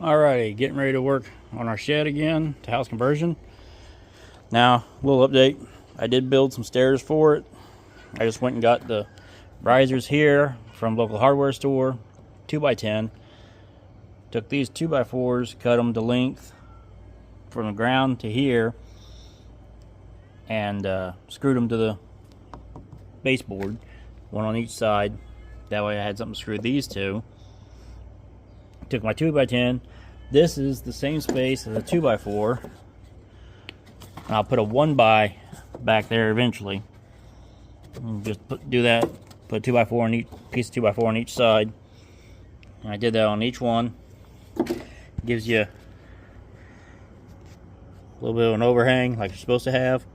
Alrighty, getting ready to work on our shed again to house conversion. Now, a little update. I did build some stairs for it. I just went and got the risers here from local hardware store, 2x10. Took these 2x4s, cut them to length from the ground to here, and screwed them to the baseboard, one on each side. That way I had something to screw these to. Took my 2x10. This is the same space as a 2x4. And I'll put a 1x back there eventually. And just do that. Put a 2x4 on each piece of 2x4 on each side. And I did that on each one. Gives you a little bit of an overhang like you're supposed to have.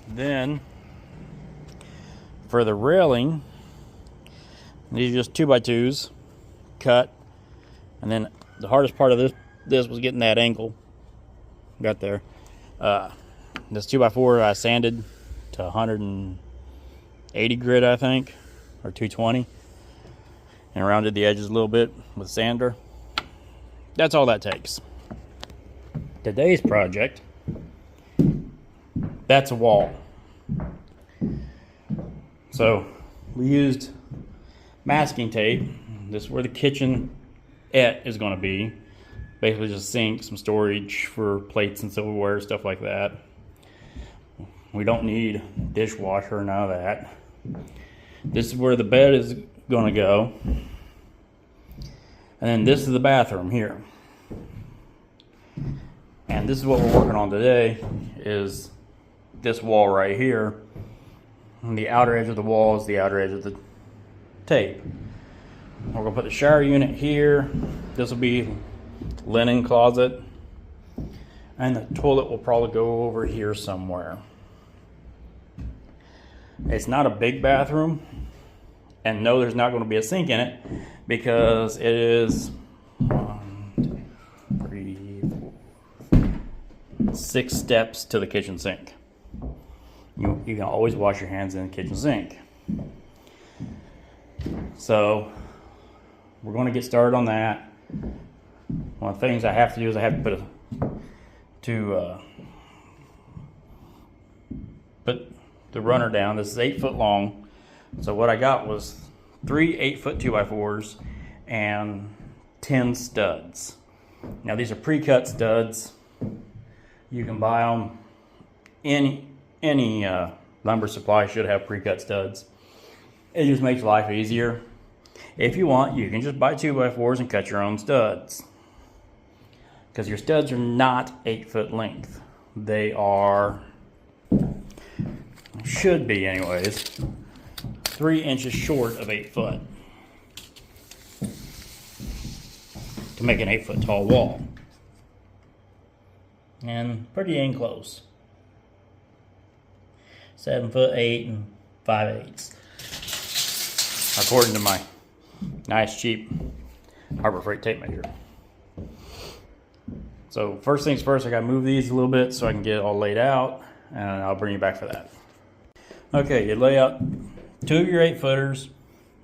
Then for the railing, these are just 2x2s cut, and then the hardest part of this was getting that angle. Got there. This 2x4 I sanded to 180 grit, I think, or 220, and rounded the edges a little bit with sander. That's all that takes. Today's project, that's a wall. So we used masking tape. This is where the kitchenette is going to be. Basically just a sink, some storage for plates and silverware, stuff like that. We don't need dishwasher, none of that. This is where the bed is going to go. And then this is the bathroom here. And this is what we're working on today, is this wall right here. And the outer edge of the wall is the outer edge of the tape. We're going to put the shower unit here. This will be linen closet. And the toilet will probably go over here somewhere. It's not a big bathroom. And no, there's not going to be a sink in it, because it is 6 steps to the kitchen sink. You can always wash your hands in the kitchen sink. So we're going to get started on that. One of the things I have to do is I have to put the runner down. This is 8 foot long. So what I got was 3 8-foot 2x4s and 10 studs. Now these are pre-cut studs. You can buy them. Any lumber supply should have pre-cut studs. It just makes life easier. If you want, you can just buy 2x4s and cut your own studs, because your studs are not 8 foot length. They are, should be anyways, 3 inches short of 8 foot to make an 8 foot tall wall. And pretty dang close. 7 foot 8 and 5/8, according to my nice cheap Harbor Freight tape measure. So first things first, I gotta move these a little bit so I can get it all laid out, and I'll bring you back for that. Okay, you lay out 2 of your 8-footers,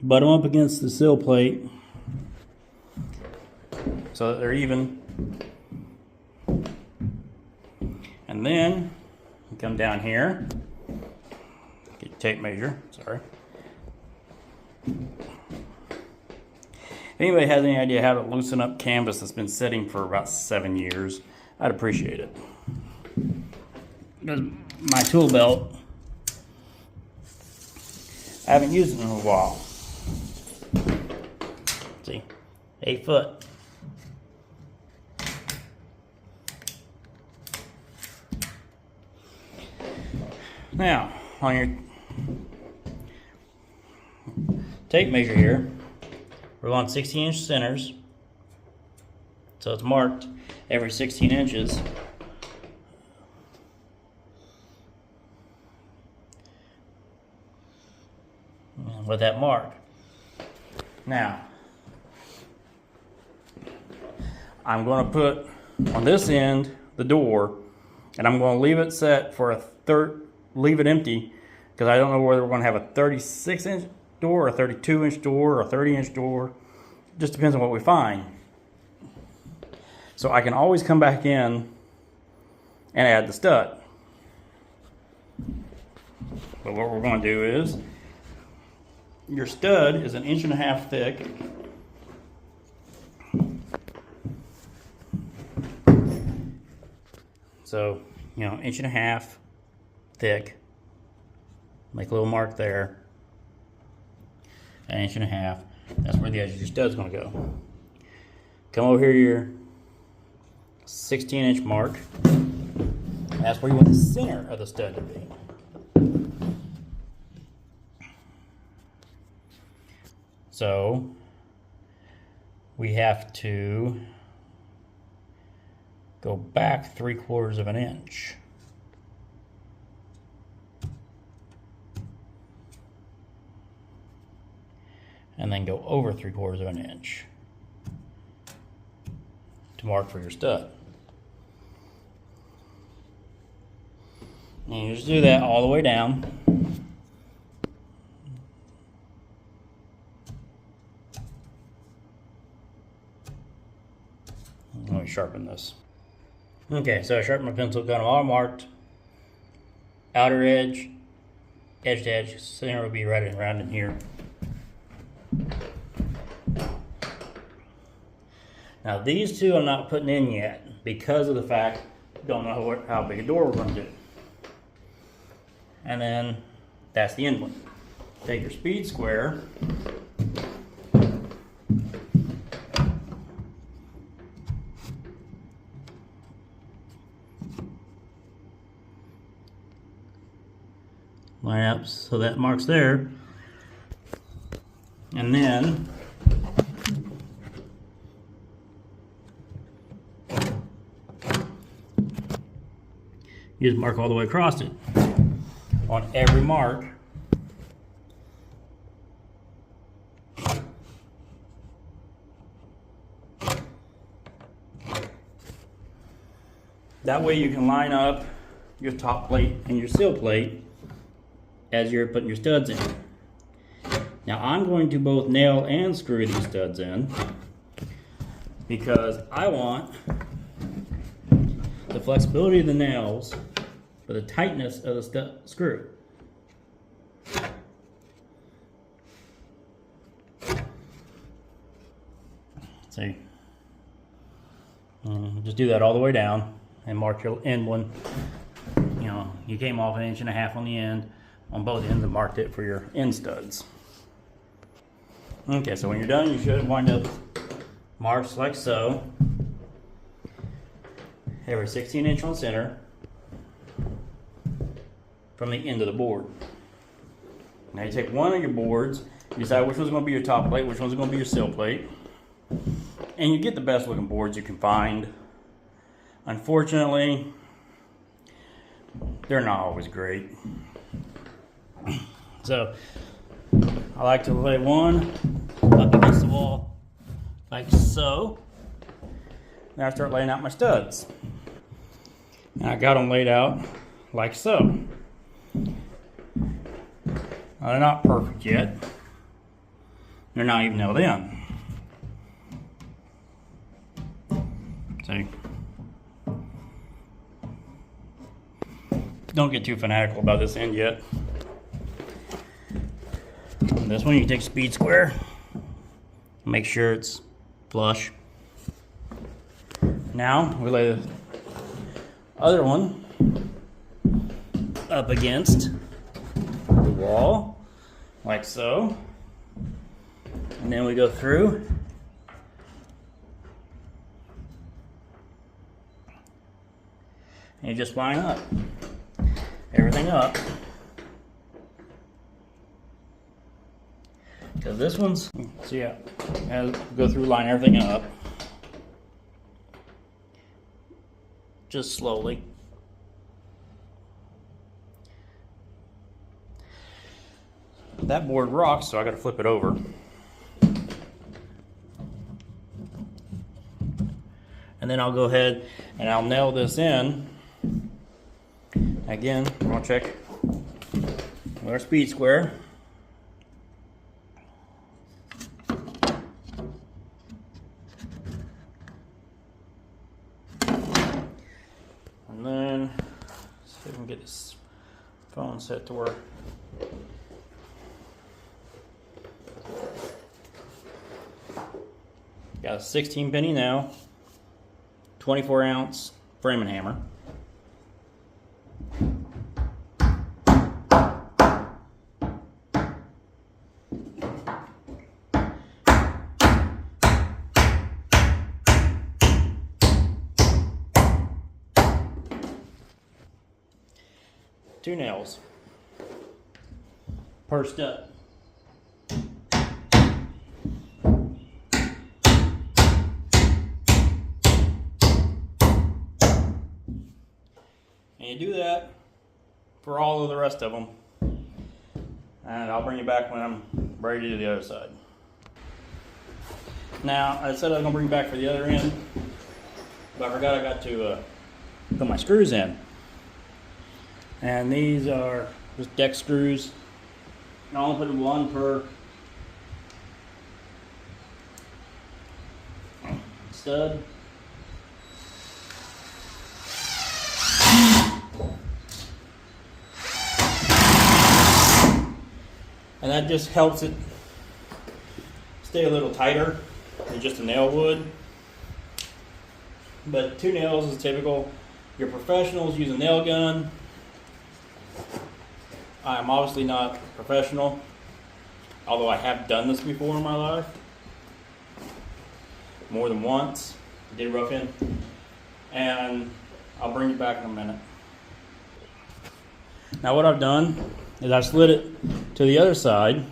butt them up against the sill plate so that they're even, and then you come down here. Get your tape measure, sorry. If anybody has any idea how to loosen up canvas that's been sitting for about 7 years, I'd appreciate it. Because my tool belt, I haven't used it in a while. See, 8 foot. Now, on your tape measure here, we're on 16-inch centers, so it's marked every 16 inches. And with that mark. Now, I'm going to put on this end the door, and I'm going to leave it set for leave it empty, because I don't know whether we're going to have a 36-inch door, or a 32-inch door, or a 30-inch door. just depends on what we find. So I can always come back in and add the stud. But what we're going to do is, your stud is 1.5 inches thick. So, 1.5 inches thick. Make a little mark there. 1.5 inches. That's where the edge of your stud's going to go. Come over here to your 16-inch mark. That's where you want the center of the stud to be. So we have to go back 3/4 of an inch. And then go over 3/4 of an inch to mark for your stud. And you just do that all the way down. Let me sharpen this. Okay, so I sharpened my pencil, got them all marked. Outer edge, edge to edge, center will be right around in here. Now these two I'm not putting in yet because of the fact I don't know how big a door we're going to do. And then that's the end one. Take your speed square. Line up so that marks there. And then you just mark all the way across it. On every mark, that way you can line up your top plate and your seal plate as you're putting your studs in. Now I'm going to both nail and screw these studs in because I want the flexibility of the nails for the tightness of the screw. See? Just do that all the way down and mark your end one. You came off 1.5 inches on the end, on both ends, and marked it for your end studs. Okay, so when you're done, you should wind up marks like so. Every 16-inch on center from the end of the board. Now you take one of your boards, you decide which one's going to be your top plate, which one's going to be your seal plate, and you get the best looking boards you can find. Unfortunately, they're not always great. So I like to lay one up against the wall like so. Now I start laying out my studs. And I got them laid out like so. Now they're not perfect yet. They're not even nailed in. See? Don't get too fanatical about this end yet. And this one you take speed square. Make sure it's flush. Now we lay the other one up against the wall like so, and then we go through and you just line up everything up, because this one's, so yeah, as go through, line everything up just slowly. That board rocks, so I got to flip it over. And then I'll go ahead and I'll nail this in. Again, we're going to check with our speed square. and get this phone set to work. Got a 16 penny now, 24 ounce framing hammer. Two nails, pursed up. And you do that for all of the rest of them. And I'll bring you back when I'm ready to do the other side. Now, I said I was going to bring you back for the other end, but I forgot I got to put my screws in. And these are just deck screws. And I'll only put one per stud. And that just helps it stay a little tighter than just a nail would. But 2 nails is typical. Your professionals use a nail gun. I'm obviously not professional, although I have done this before in my life. More than once. I did rough in. And I'll bring you back in a minute. Now what I've done is I slid it to the other side.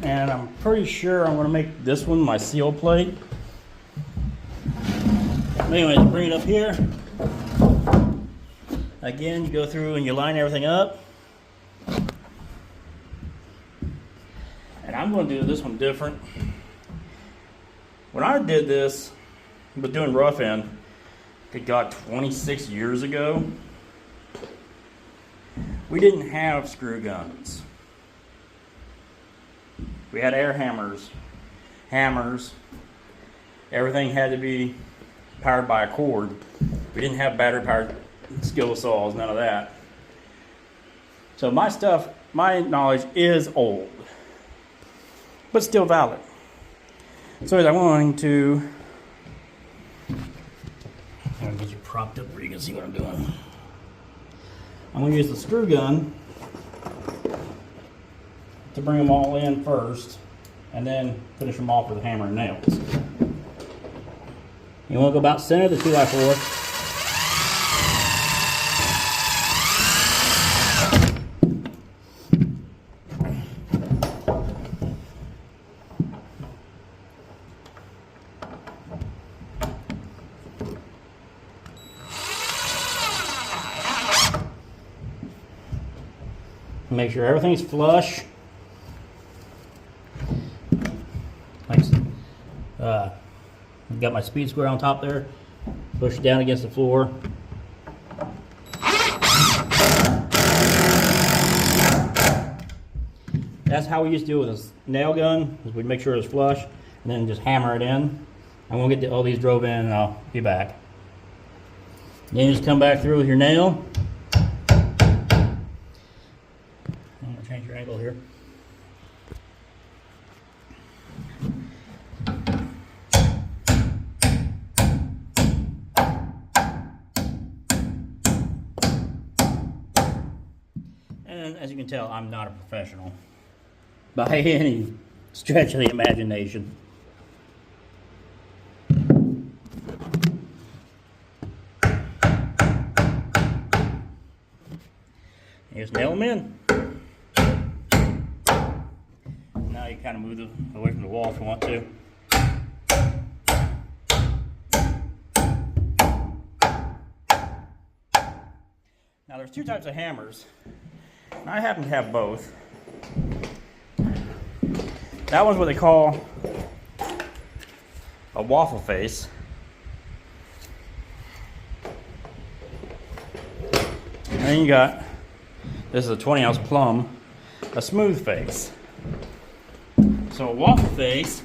And I'm pretty sure I'm going to make this one my seal plate. Anyway, bring it up here. Again, you go through and you line everything up. And I'm going to do this one different. When I did this, but doing rough end, good God, 26 years ago, we didn't have screw guns. We had air hammers, everything had to be powered by a cord. We didn't have battery powered skill saws, none of that. So my stuff, my knowledge is old, but still valid. So I'm going to, I'm going to get you propped up where you can see what I'm doing. I'm going to use the screw gun to bring them all in first, and then finish them off with a hammer and nails. You want to go about center of the 2x4. Make sure everything's flush. Got my speed square on top there. Push it down against the floor. That's how we used to do it with a nail gun. Is we'd make sure it was flush and then just hammer it in. And we'll get all these drove in and I'll be back. Then you just come back through with your nail. I'm gonna change your angle here. And as you can tell, I'm not a professional by any stretch of the imagination. You just nail them in. Now you kind of move them away from the wall if you want to. Now there's 2 types of hammers. And I happen to have both. That one's what they call a waffle face. And then you got, this is a 20-ounce plum, a smooth face. So a waffle face,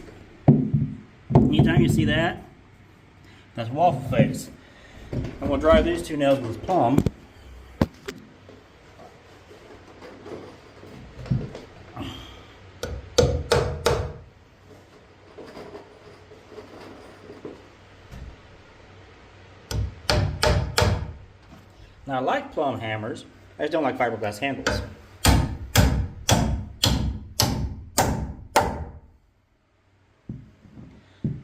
anytime you see that, that's a waffle face. I'm going to drive these 2 nails with this plum. Now I like plumb hammers, I just don't like fiberglass handles.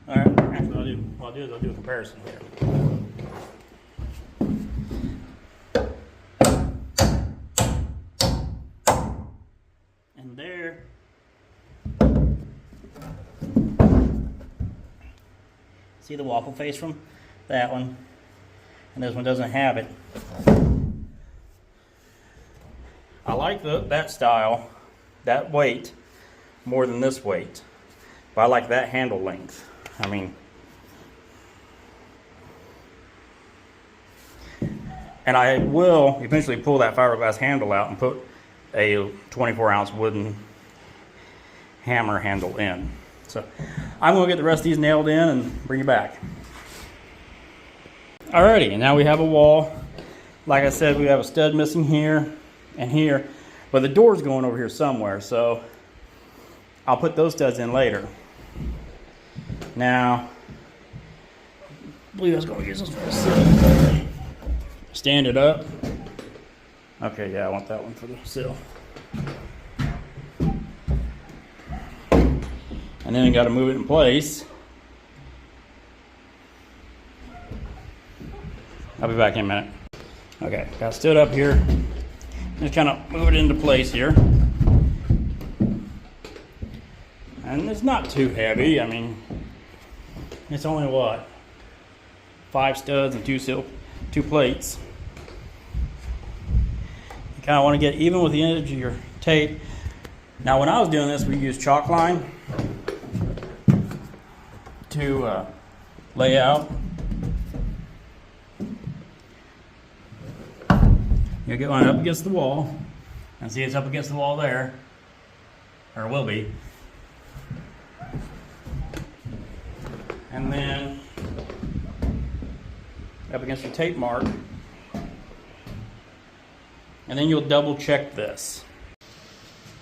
Alright, actually what I'll do is I'll do a comparison here. And there, see the waffle face from that one, and this one doesn't have it. I like that style, that weight, more than this weight, but I like that handle length. I mean, and I will eventually pull that fiberglass handle out and put a 24-ounce wooden hammer handle in. So I'm going to get the rest of these nailed in and bring you back. Alrighty, and now we have a wall. Like I said, we have a stud missing here and here, but the door's going over here somewhere, so I'll put those studs in later. Now, I believe I was going to use this for the sill. Stand it up. Okay, yeah, I want that one for the sill. And then I got to move it in place. I'll be back in a minute. Okay, got it stood up here. Just kind of move it into place here. And it's not too heavy. I mean, it's only what? 5 studs and 2 plates. You kind of want to get even with the edge of your tape. Now, when I was doing this, we used chalk line to lay out. You get one up against the wall, and see it's up against the wall there, or it will be. And then up against your tape mark, and then you'll double check this.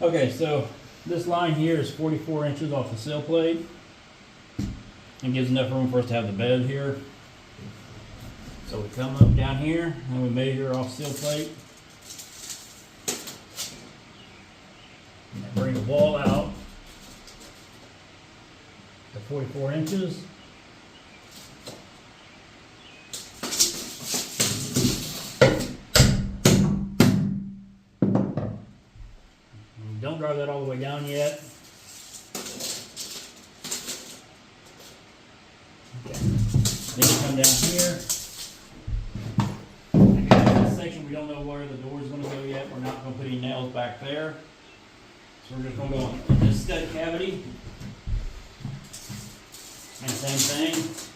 Okay, so this line here is 44 inches off the sill plate, and gives enough room for us to have the bed here. So we come up down here and we measure off sill plate. And bring the wall out to 44 inches. And don't drive that all the way down yet. Okay. Then you come down here. We don't know where the door is going to go yet. We're not going to put any nails back there. So we're just going to go in this stud cavity. And same thing.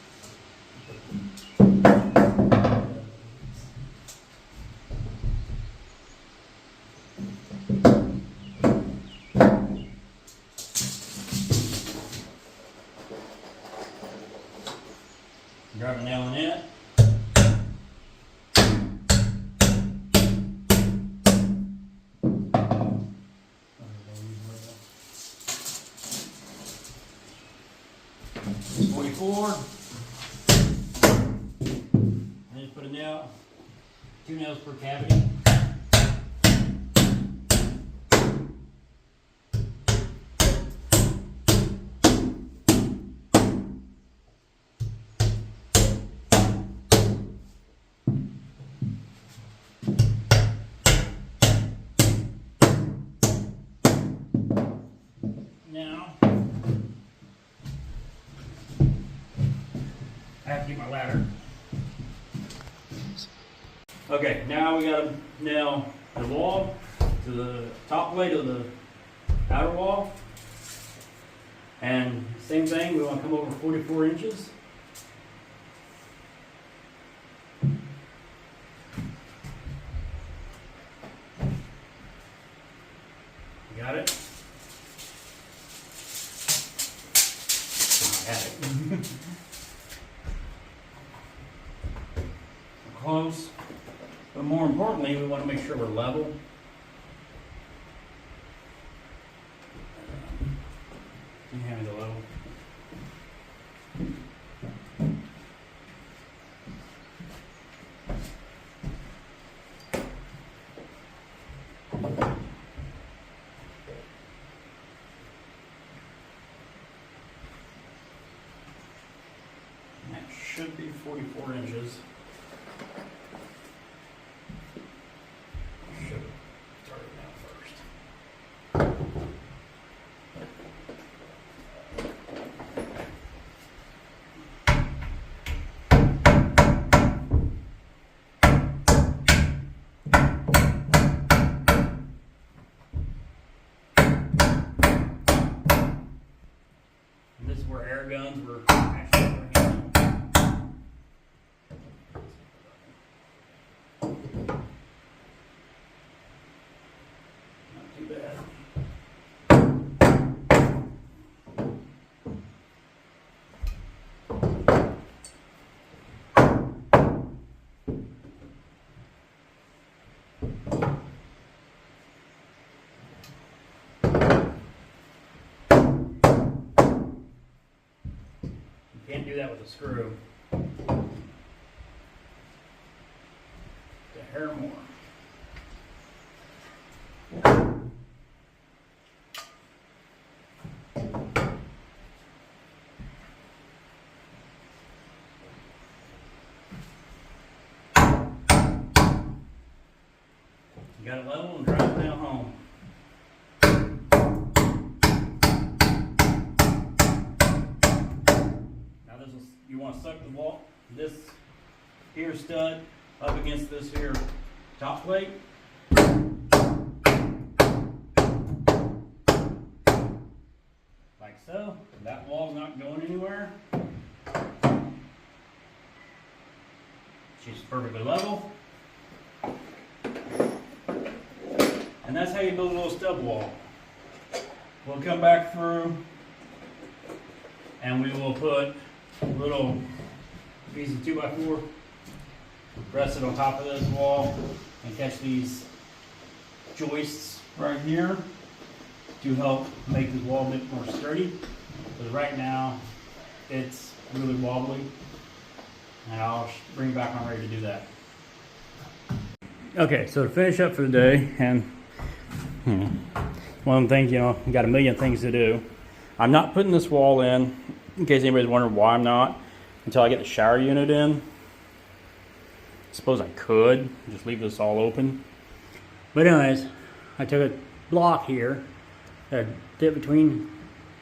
Drive a nail in it. It's 44. And just put a nail, 2 nails per cavity. Now, I have to get my ladder. Okay, now we got to nail the wall to the top plate of the outer wall. And same thing, we want to come over 44 inches. Got it? I had it. Close, but more importantly, we want to make sure we're level. Can you hand me the level? should be 44 inches. Should start it now first. And this is where air guns were actually bringing in. Not too bad. You can't do that with a screw. The hair more. You got it level and drive it down home. Now this is, you want to suck the wall, this here stud up against this here top plate. Like so. That wall's not going anywhere. She's perfectly level. And that's how you build a little stub wall. We'll come back through and we will put a little piece of 2x4, rest it on top of this wall and catch these joists right here to help make this wall a bit more sturdy. Because right now it's really wobbly, and I'll bring it back when I'm ready to do that. Okay, so to finish up for the day, and one of them things, you know, you got a million things to do. I'm not putting this wall in case anybody's wondering why I'm not, until I get the shower unit in. I suppose I could just leave this all open. But anyways, I took a block here that fit between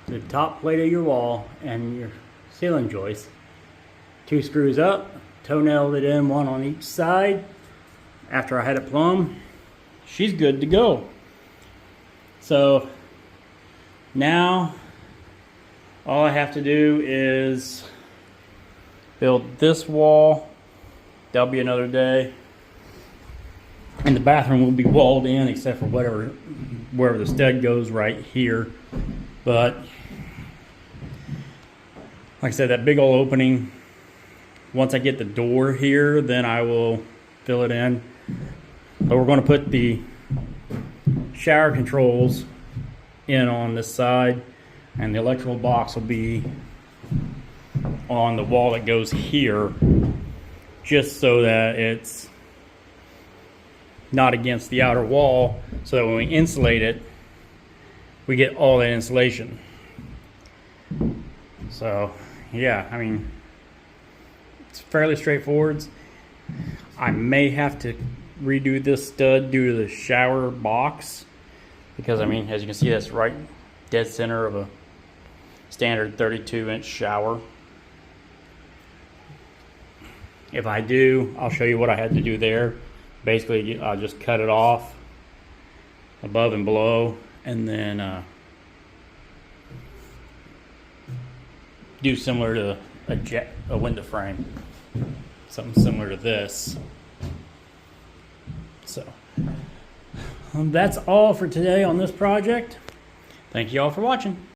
the top plate of your wall and your ceiling joist. 2 screws up, toe-nailed it in, one on each side. After I had it plumb, she's good to go. So now all I have to do is build this wall. That'll be another day. And the bathroom will be walled in except for wherever the stud goes right here. But like I said, that big old opening, once I get the door here, then I will fill it in. But we're going to put the shower controls in on this side, and the electrical box will be on the wall that goes here, just so that it's not against the outer wall, so that when we insulate it, we get all that insulation. So yeah, I mean, it's fairly straightforward. I may have to redo this stud due to the shower box, because I mean, as you can see, that's right dead center of a standard 32-inch shower. If I do, I'll show you what I had to do there. Basically, I'll just cut it off above and below, and then do similar to a window frame, something similar to this. So that's all for today on this project. Thank you all for watching.